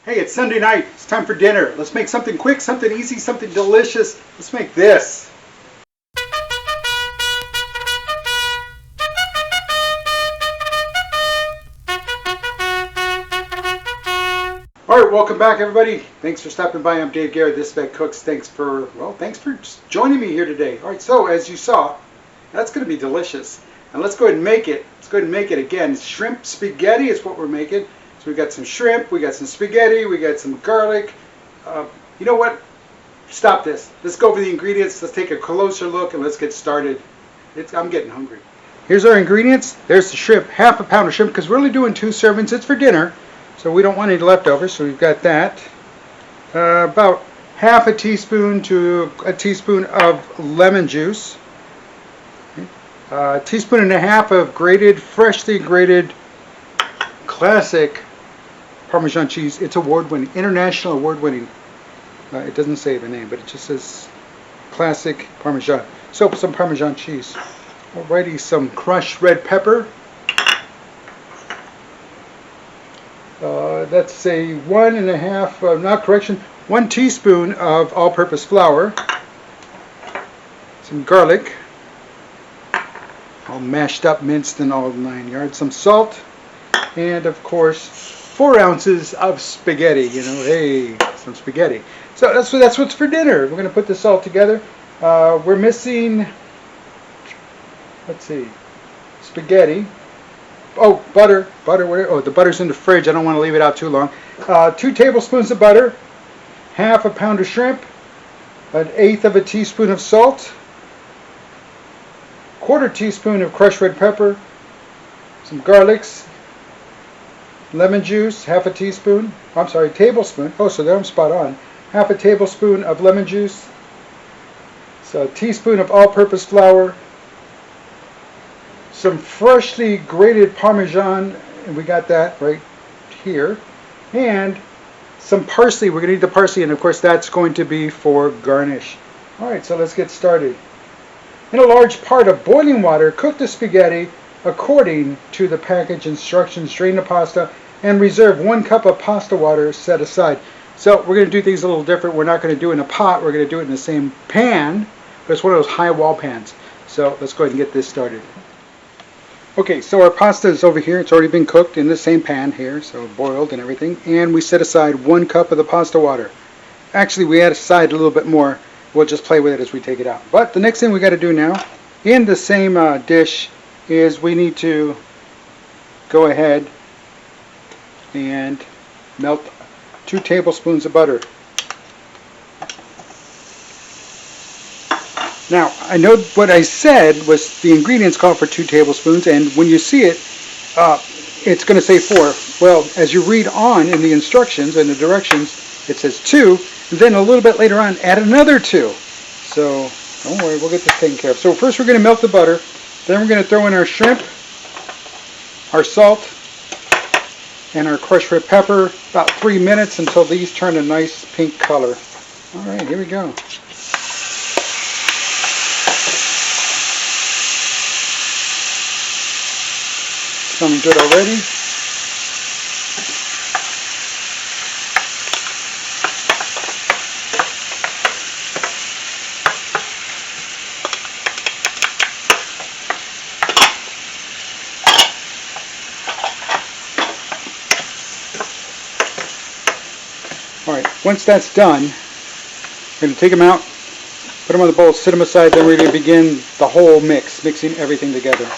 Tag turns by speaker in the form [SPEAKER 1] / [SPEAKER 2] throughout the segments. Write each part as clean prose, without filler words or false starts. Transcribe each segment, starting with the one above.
[SPEAKER 1] Hey, it's Sunday night. It's time for dinner. Let's make something quick, something easy, something delicious. Let's make this. All right, welcome back, everybody. Thanks for stopping by. I'm Dave Garrett, This Vet Cooks. Thanks for joining me here today. All right, so as you saw, that's going to be delicious. And let's go ahead and make it. Let's go ahead and make it again. Shrimp spaghetti is what we're making. So we got some shrimp, we got some spaghetti, we got some garlic. You know what? Stop this. Let's go over the ingredients. Let's take a closer look and let's get started. I'm getting hungry. Here's our ingredients. There's the shrimp, half a pound of shrimp, because we're only doing 2 servings. It's for dinner, so we don't want any leftovers. So we've got that. About half a teaspoon to a teaspoon of lemon juice. A teaspoon and a half of freshly grated, classic Parmesan cheese. It's award-winning, international award-winning. It doesn't say the name, but it just says classic Parmesan. So some Parmesan cheese. Alrighty, some crushed red pepper. That's a 1 teaspoon of all-purpose flour. Some garlic, all mashed up, minced, and all 9 yards. Some salt, and of course 4 ounces of spaghetti. You know, hey, some spaghetti. So that's what's for dinner. We're going to put this all together. We're missing, let's see, spaghetti. Oh, butter. Oh, the butter's in the fridge. I don't want to leave it out too long. 2 tablespoons of butter, half a pound of shrimp, 1/8 of a teaspoon of salt, 1/4 teaspoon of crushed red pepper, some garlics, lemon juice, half a teaspoon. I'm sorry, tablespoon. Oh, so there I'm spot on. Half a tablespoon of lemon juice. So a teaspoon of all-purpose flour. Some freshly grated Parmesan, and we got that right here. And some parsley. We're going to need the parsley, and of course that's going to be for garnish. All right, so let's get started. In a large part of boiling water, cook the spaghetti according to the package instructions. Drain the pasta and reserve 1 cup of pasta water set aside. So we're going to do things a little different. We're not going to do it in a pot. We're going to do it in the same pan, but it's one of those high wall pans. So let's go ahead and get this started. Okay, so our pasta is over here. It's already been cooked in the same pan here, so boiled and everything. And we set aside 1 cup of the pasta water. Actually, we add aside a little bit more. We'll just play with it as we take it out. But the next thing we got to do now, in the same dish, is we need to go ahead and melt 2 tablespoons of butter. Now, I know what I said was the ingredients call for 2 tablespoons, and when you see it, it's going to say 4. Well, as you read on in the instructions and the directions, it says 2, and then a little bit later on, add another 2. So, don't worry, we'll get this taken care of. So first we're going to melt the butter, then we're going to throw in our shrimp, our salt, and our crushed red pepper, about 3 minutes until these turn a nice pink color. All right, here we go. Smelling good already. Alright, once that's done, we're going to take them out, put them on the bowl, set them aside, then we're going to begin the whole mix, mixing everything together.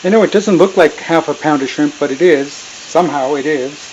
[SPEAKER 1] I know it doesn't look like half a pound of shrimp, but it is. Somehow it is.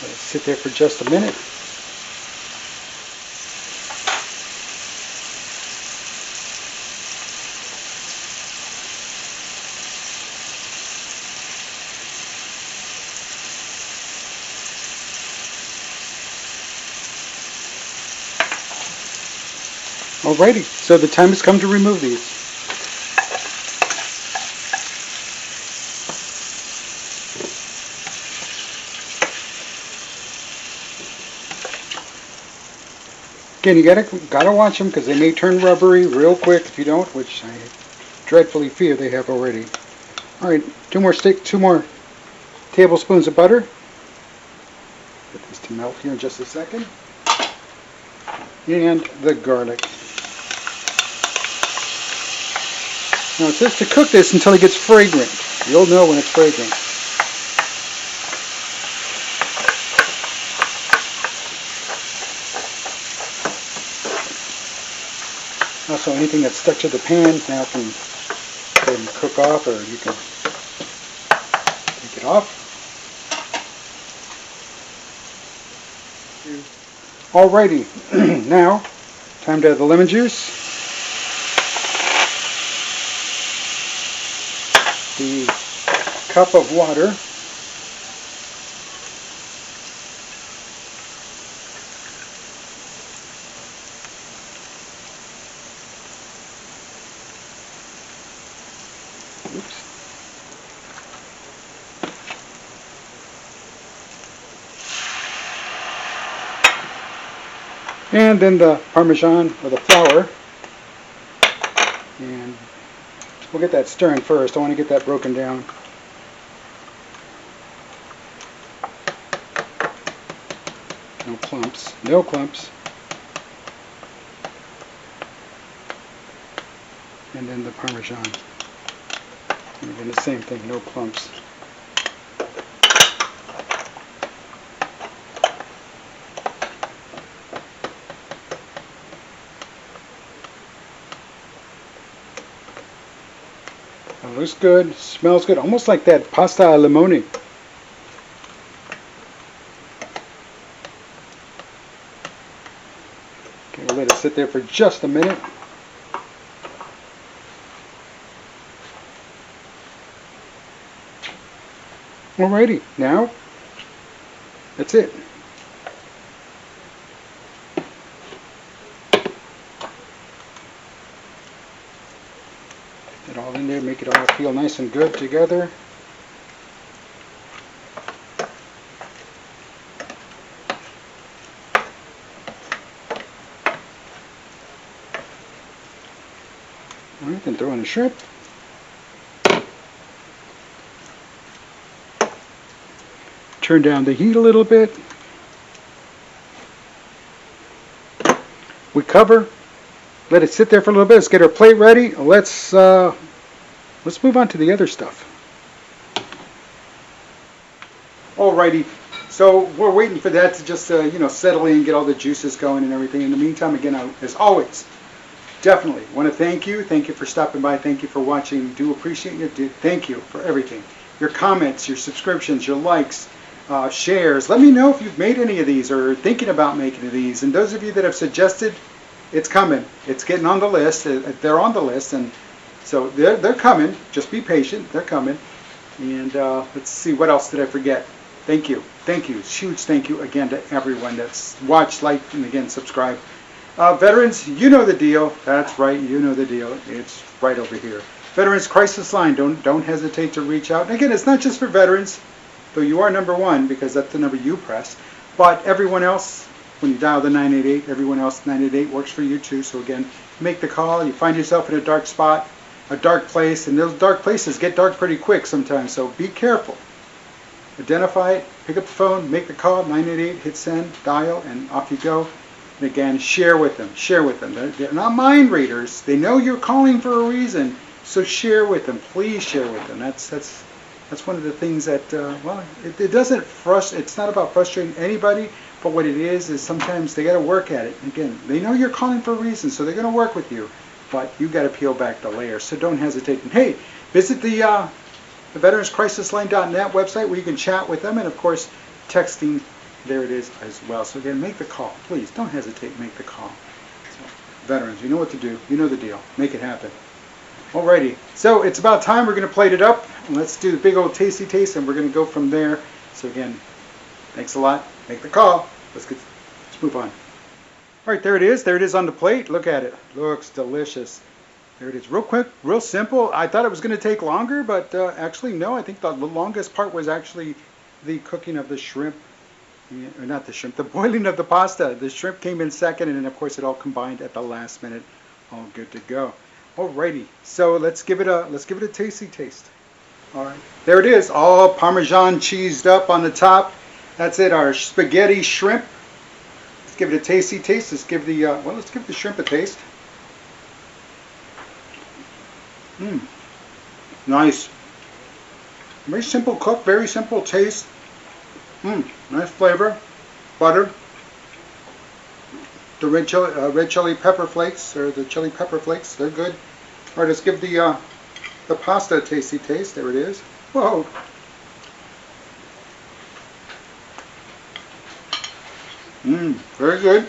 [SPEAKER 1] Let it sit there for just a minute. Alrighty, so the time has come to remove these. Again, you gotta watch them because they may turn rubbery real quick if you don't, which I dreadfully fear they have already. All right, two more tablespoons of butter. Get this to melt here in just a second. And the garlic. Now it says to cook this until it gets fragrant. You'll know when it's fragrant. Also, anything that's stuck to the pan now can cook off, or you can take it off. Alrighty, now time to add the lemon juice, the cup of water, and then the parmesan or the flour, and we'll get that stirring first. I want to get that broken down. No clumps, no clumps. And then the parmesan, and then the same thing, no clumps. It looks good, smells good, almost like that pasta al limone. Okay, we'll let it sit there for just a minute. Alrighty, now that's it. Get it all in there, make it all feel nice and good together. Alright, then throw in the shrimp. Turn down the heat a little bit. We let it sit there for a little bit. Let's get our plate ready. Let's move on to the other stuff. Alrighty, so we're waiting for that to just settle in, get all the juices going and everything. In the meantime, again, as always, definitely want to thank you. Thank you for stopping by. Thank you for watching. Do appreciate you. Thank you for everything. Your comments, your subscriptions, your likes. Shares. Let me know if you've made any of these or thinking about making of these. And those of you that have suggested, it's coming. It's getting on the list. They're on the list, and so they're coming. Just be patient. They're coming. And let's see, what else did I forget? Thank you. Thank you. Huge thank you again to everyone that's watched, liked, and again subscribed. Veterans, you know the deal. That's right. You know the deal. It's right over here. Veterans Crisis Line. Don't hesitate to reach out. And again, it's not just for veterans. Though you are number one because that's the number you press, but everyone else, when you dial the 988, everyone else 988 works for you too. So again, make the call. You find yourself in a dark spot, a dark place, and those dark places get dark pretty quick sometimes. So be careful. Identify it, pick up the phone, make the call, 988, hit send, dial, and off you go. And again, share with them. Share with them. They're not mind readers. They know you're calling for a reason. So share with them. Please share with them. That's one of the things that, it doesn't frustrate. It's not about frustrating anybody, but what it is sometimes they got to work at it. Again, they know you're calling for a reason, so they're going to work with you, but you got to peel back the layers. So don't hesitate. And hey, visit the veteranscrisisline.net website where you can chat with them, and of course, texting. There it is as well. So again, make the call, please. Don't hesitate. Make the call. So, veterans, you know what to do. You know the deal. Make it happen. Alrighty, so it's about time. We're going to plate it up, and let's do the big old tasty taste, and we're going to go from there. So again, thanks a lot. Make the call. Let's move on. All right, there it is. There it is on the plate. Look at it. Looks delicious. There it is. Real quick, real simple. I thought it was going to take longer, but actually no. I think the longest part was actually the cooking of the shrimp. Yeah, or not the shrimp, the boiling of the pasta. The shrimp came in second, and then of course it all combined at the last minute. All good to go. Alrighty, so let's give it a tasty taste. All right, there it is, all Parmesan cheesed up on the top. That's it, our spaghetti shrimp. Let's give it a tasty taste. Let's give the shrimp a taste. Nice. Very simple cook, very simple taste. Nice flavor. Butter. The red chili pepper flakes, or the chili pepper flakes, they're good. All right, let's give the pasta a tasty taste. There it is. Whoa. Very good.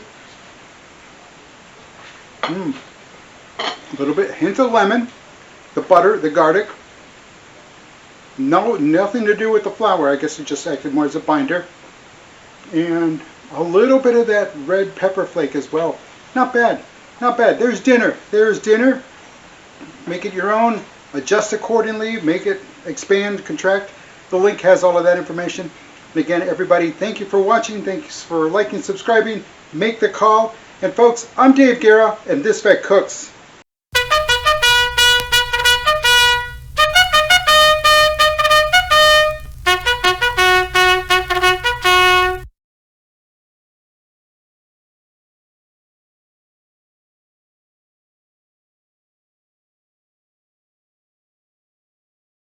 [SPEAKER 1] A little bit, hint of lemon. The butter, the garlic. No, nothing to do with the flour. I guess it just acted more as a binder. And a little bit of that red pepper flake as well. Not bad. Not bad. There's dinner. There's dinner. Make it your own. Adjust accordingly. Make it expand, contract. The link has all of that information. And again, everybody, thank you for watching. Thanks for liking, subscribing. Make the call. And folks, I'm Dave Guerra, and This Vet Cooks.